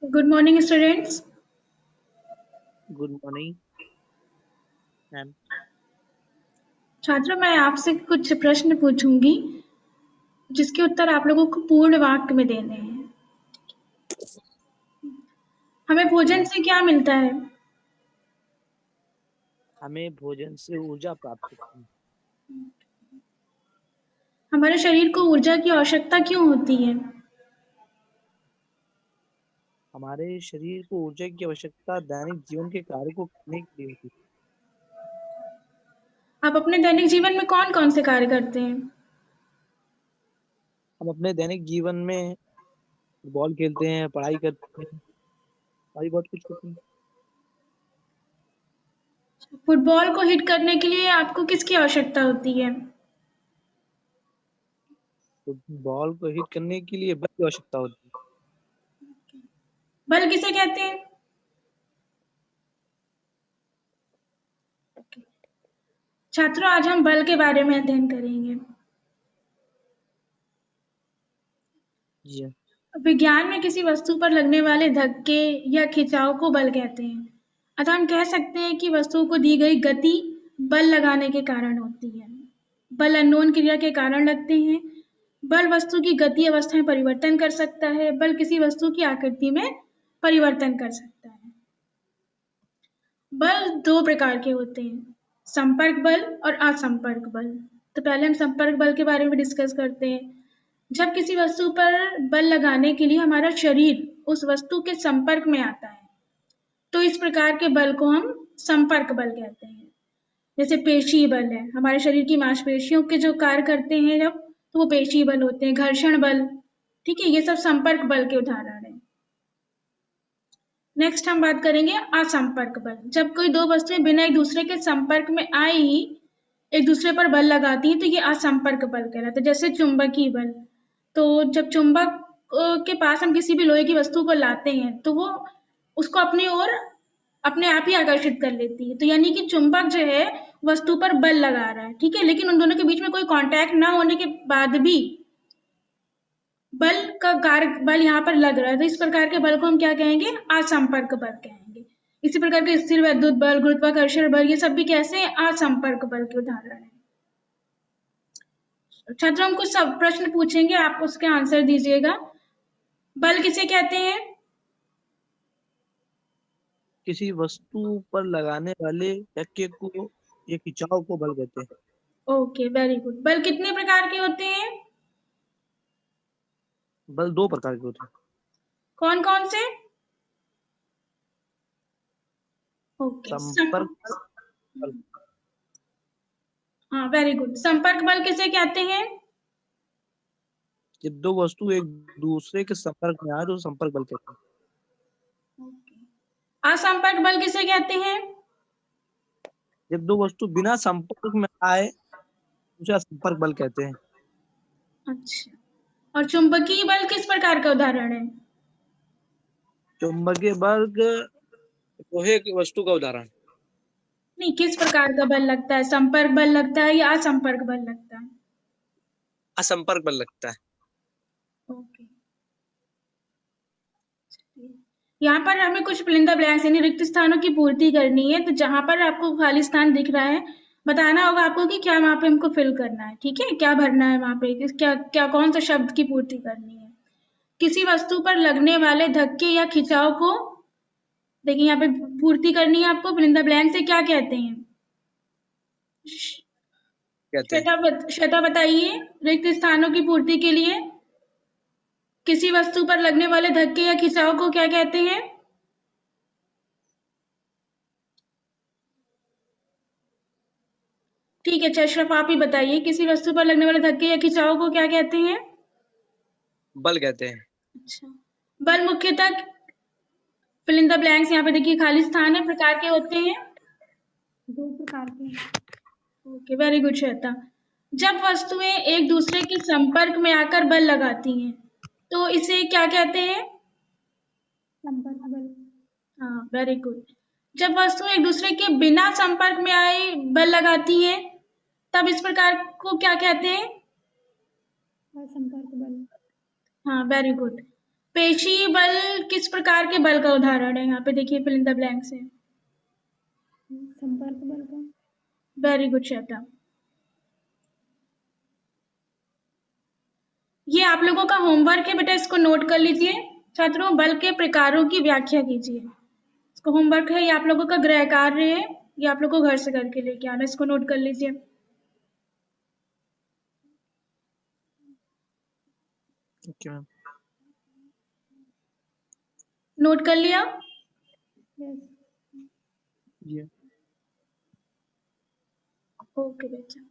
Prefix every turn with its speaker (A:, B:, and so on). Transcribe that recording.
A: Good morning, students.
B: Good morning ma'am.
A: छात्रों, मैं आपसे कुछ प्रश्न पूछूंगी, जिसके उत्तर आप लोगों को पूर्ण वाक्य में देने हैं। हमें भोजन
B: जी,
A: से क्या मिलता है?
B: हमें भोजन से ऊर्जा प्राप्त होती है।
A: हमारे शरीर को ऊर्जा की आवश्यकता क्यों होती है?
B: हमारे शरीर को ऊर्जा की आवश्यकता दैनिक जीवन के कार्य को करने के लिए होती है।
A: आप अपने दैनिक जीवन में कौन-कौन से कार्य करते हैं?
B: हम अपने दैनिक जीवन में फुटबॉल खेलते हैं, पढ़ाई करते हैं, और भी बहुत कुछ करते हैं।
A: फुटबॉल को हिट करने के लिए आपको किसकी आवश्यकता होती है?
B: तो बॉल को हिट करने के लिए बल की आवश्यकता होती है।
A: बल किसे कहते हैं? छात्रों, आज हम बल के बारे में अध्ययन करेंगे।
B: जी हाँ।
A: विज्ञान में किसी वस्तु पर लगने वाले धक्के या खिंचाव को बल कहते हैं। अतः हम कह सकते हैं कि वस्तु को दी गई गति बल लगाने के कारण होती है। बल अननोन क्रिया के कारण लगते हैं। बल वस्तु की गति अवस्था में परिवर्तन कर सकता है। बल किसी वस्तु की आकृति में परिवर्तन कर सकता है। बल दो प्रकार के होते हैं, संपर्क बल और असंपर्क बल। तो पहले हम संपर्क बल के बारे में डिस्कस करते हैं। जब किसी वस्तु पर बल लगाने के लिए हमारा शरीर उस वस्तु के संपर्क में आता है, तो इस प्रकार के बल को हम संपर्क बल कहते हैं। जैसे पेशी बल है, हमारे शरीर की मांसपेशियों के जो कार्य करते हैं जब, तो वो पेशी बल होते हैं। घर्षण बल, ठीक है, ये सब संपर्क बल के उदाहरण हैं। नेक्स्ट हम बात करेंगे असंपर्क बल। जब कोई दो वस्तुएं बिना एक दूसरे के संपर्क में आए ही एक दूसरे पर बल लगाती हैं, तो ये असंपर्क बल कहलाता है। जैसे चुंबकीय बल, तो जब चुंबक के पास हम किसी भी लोहे की वस्तु को लाते हैं, तो वो उसको अपनी ओर अपने आप ही आकर्षित कर लेती है। तो यानी कि चुंबक जो है वस्तु पर बल लगा रहा है, ठीक है, लेकिन उन दोनों के बीच में कोई कांटेक्ट ना होने के बाद भी बल का कार्य बल यहाँ पर लग रहा है, तो इस प्रकार के बल को हम क्या कहेंगे? असंपर्क बल कहेंगे। इसी प्रकार के स्थिर वैद्युत बल, गुरुत्वाकर्षण बल, ये सब भी कैसे हैं? असंपर्क बल के उदाहरण हैं। छात्रों, हम कुछ सब प्रश्न पूछेंगे, आप उसके आंसर दीजिएगा। बल किसे कहते हैं?
B: किसी वस्तु पर लगाने वाले धक्के को या खिंचाव को बल कहते हैं।
A: Okay, very good. बल कितने प्रकार के होते हैं?
B: बल दो प्रकार के होते हैं।
A: कौन कौन से? ओके,
B: संपर्क बल।
A: हाँ, वेरी गुड। संपर्क बल किसे कहते हैं?
B: जब दो वस्तु एक दूसरे के संपर्क में आए तो संपर्क बल कहते हैं।
A: असंपर्क बल किसे कहते हैं?
B: जब दो वस्तु बिना संपर्क में आए उसे संपर्क बल कहते हैं।
A: अच्छा, और चुंबकीय बल किस प्रकार का उदाहरण है?
B: चुंबकीय बल लोहे की वस्तु का उदाहरण।
A: नहीं, किस प्रकार का बल लगता है? संपर्क बल लगता है या असंपर्क बल लगता है?
B: असंपर्क बल लगता है।
A: ओके, यहाँ पर हमें कुछ फिल इन द ब्लैंक्स यानी रिक्त स्थानों की पूर्ति करनी है। तो जहां पर आपको खाली स्थान दिख रहा है, बताना होगा आपको कि क्या वहां पे हमको फिल करना है, ठीक है, क्या भरना है वहां पे, क्या क्या कौन सा शब्द की पूर्ति करनी है। किसी वस्तु पर लगने वाले धक्के या खिंचाव को, देखिए यहाँ पे पूर्ति करनी है आपको। फिल इन द ब्लैंक से क्या कहते हैं?
B: कहते हैं।
A: श्वेता बताइए, रिक्त स्थानों की पूर्ति के लिए किसी वस्तु पर लगने वाले धक्के या खिंचाव को क्या कहते हैं? ठीक है, अशरफ आप ही बताइए, किसी वस्तु पर लगने वाले धक्के या खिंचाव को क्या कहते हैं?
B: बल कहते हैं।
A: अच्छा, बल मुख्यतः फिल इन द ब्लैंक्स, यहाँ पे देखिए खाली स्थान है, प्रकार के होते हैं दो प्रकार के। Okay, very good Shweta. जब वस्तुएं एक दूसरे के संपर्क में आकर बल लगाती हैं, तो इसे क्या कहते हैं? संपर्क बल। हाँ, वेरी गुड। जब वस्तुएं एक दूसरे के बिना संपर्क में आए बल लगाती हैं, तब इस प्रकार को क्या कहते हैं? असंपर्क बल। हाँ, वेरी गुड। पेशी बल किस प्रकार के बल का उदाहरण है? यहाँ पे देखिए फिल इन द ब्लैंक्स है।
C: संपर्क बल का।
A: Very good Shweta. ये आप लोगों का होमवर्क है बेटा, इसको नोट कर लीजिए। छात्रों, बल के प्रकारों की व्याख्या कीजिए। इसको होमवर्क है, ये आप लोगों का गृह कार्य है, ये आप लोगों को घर से करके लेके आना, इसको नोट कर लीजिए।
B: Okay ma'am.
A: नोट कर लिया?
C: यस।
B: जी
A: ओके बेटा।